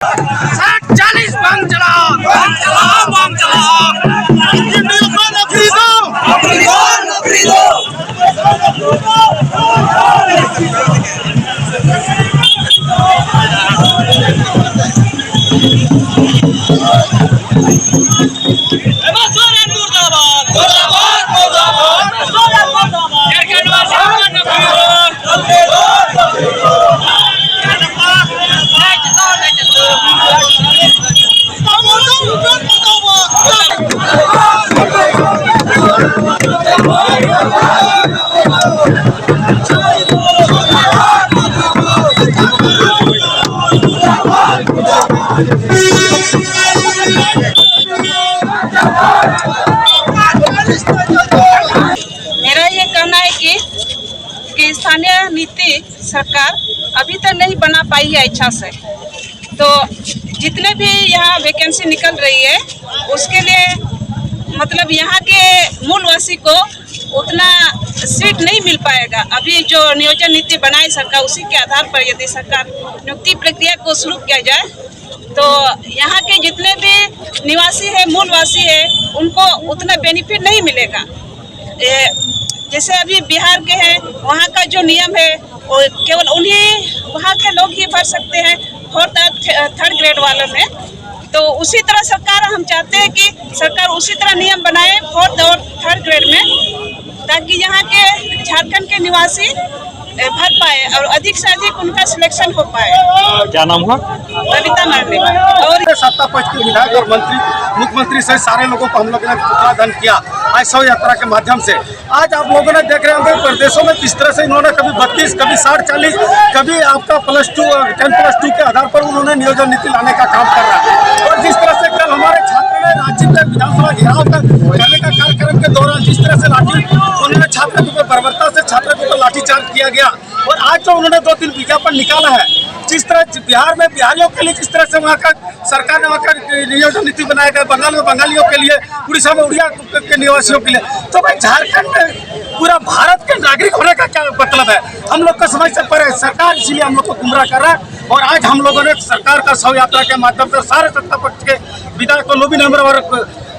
40 बम चलाओ, बम चलाओ, बम चलाओ। नौकरी दो, नौकरी दो, नौकरी दो। मेरा ये कहना है कि स्थानीय नीति सरकार अभी तक नहीं बना पाई है अच्छा से। तो जितने भी यहाँ वैकेंसी निकल रही है उसके लिए मतलब यहाँ के मूलवासी को उतना सीट नहीं मिल पाएगा। अभी जो नियोजन नीति बनाई सरकार उसी के आधार पर यदि सरकार नियुक्ति प्रक्रिया को शुरू किया जाए तो यहाँ के जितने भी निवासी है मूलवासी है उनको उतना बेनिफिट नहीं मिलेगा। जैसे अभी बिहार के हैं वहाँ का जो नियम है वो केवल उन्हीं वहाँ के लोग ही भर सकते हैं 4th और 3rd ग्रेड वालों में। तो उसी तरह सरकार हम चाहते हैं कि सरकार उसी तरह नियम बनाए 4th और 3rd ग्रेड में ताकि यहाँ के झारखंड के निवासी भर पाए और अधिक से अधिक उनका सिलेक्शन हो पाए। क्या नाम हुआ? बबीता मरने। और सत्ता पक्ष के विधायक और मंत्री मुख्यमंत्री से सारे लोगों को हम लोगों ने पुतला दहन किया आज शव यात्रा के माध्यम से। आज आप लोगों ने देख रहे होंगे प्रदेशों में किस तरह से इन्होंने कभी 32 कभी 60 40 कभी आपका +2 10+2 के आधार पर उन्होंने नियोजन नीति लाने का काम कर रहा है। और जिस तरह से कल हमारे छात्र ने राज्य में विधानसभा घेराव करने का कार्यक्रम के दौरान जिस तरह से उन्होंने छात्रों के बर्बरता से छात्रों के ऊपर लाठीचार्ज किया गया और आज जो उन्होंने 2-3 विज्ञापन निकाला है जिस तरह बिहार में बिहारियों के लिए जिस तरह से वहाँ का सरकार ने वहाँ का नियोजन नीति बनाया गया, बंगाल में बंगालियों के लिए, उड़ीसा में उड़िया के निवासियों के लिए, तो भाई झारखंड में पूरा भारत के नागरिक होने का क्या मतलब है? हम लोग का समझ से परे सरकार इसीलिए हम लोग को गुमराह कर रहा है। और आज हम लोगों ने सरकार का शव यात्रा के माध्यम से सारे सत्ता पक्ष के विधायक को लोबी नंबर और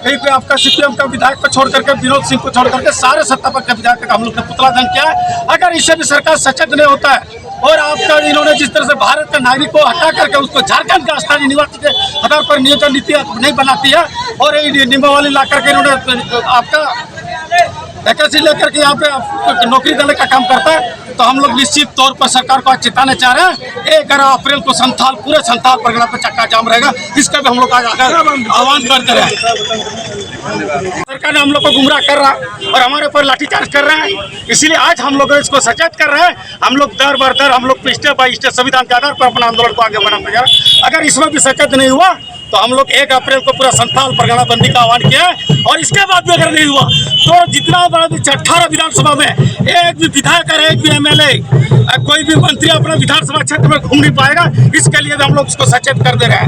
कहीं पे आपका सीपीएम का विधायक को छोड़ करके विनोद सिंह को छोड़ करके सारे सत्ता पक्ष के विधायक का हम लोग ने पुतला दहन किया है। अगर इससे भी सरकार सचेत नहीं होता है और आपका इन्होंने जिस तरह से भारत के नागरिक को हटा करके उसको झारखंड का स्थानीय निवासी के आधार पर नियोजन नीति नहीं बनाती है और ये नियमावली ला करके इन्होंने आपका वैकेंसी लेकर के यहाँ पे नौकरी देने का काम करता है। तो हम लोग निश्चित तौर पर सरकार को आज चेताने चाह रहे हैं 11 अप्रैल को पूरे संथाल परगना पे चक्का जाम रहेगा। इसका भी हम लोग आज आह्वान करते रहे। सरकार ने हम लोग को गुमराह कर रहा है और हमारे ऊपर लाठीचार्ज कर रहे हैं, इसीलिए आज हम लोग इसको सचेत कर रहे हैं। हम लोग दर बर दर हम लोग स्टेप बाई स्टेप संविधान के आधार पर अपना आंदोलन को आगे बढ़ाते जा रहे हैं। अगर इसमें भी सचेत नहीं हुआ तो हम लोग 1 अप्रैल को पूरा संथाल परगना बंदी का आह्वान किया है और इसके बाद भी अगर नहीं हुआ तो जितना बड़ा 18 विधानसभा में एक भी विधायक और एक भी एमएलए कोई भी मंत्री अपना विधानसभा क्षेत्र में घूम नहीं पाएगा। इसके लिए भी हम लोग इसको सचेत कर दे रहे हैं।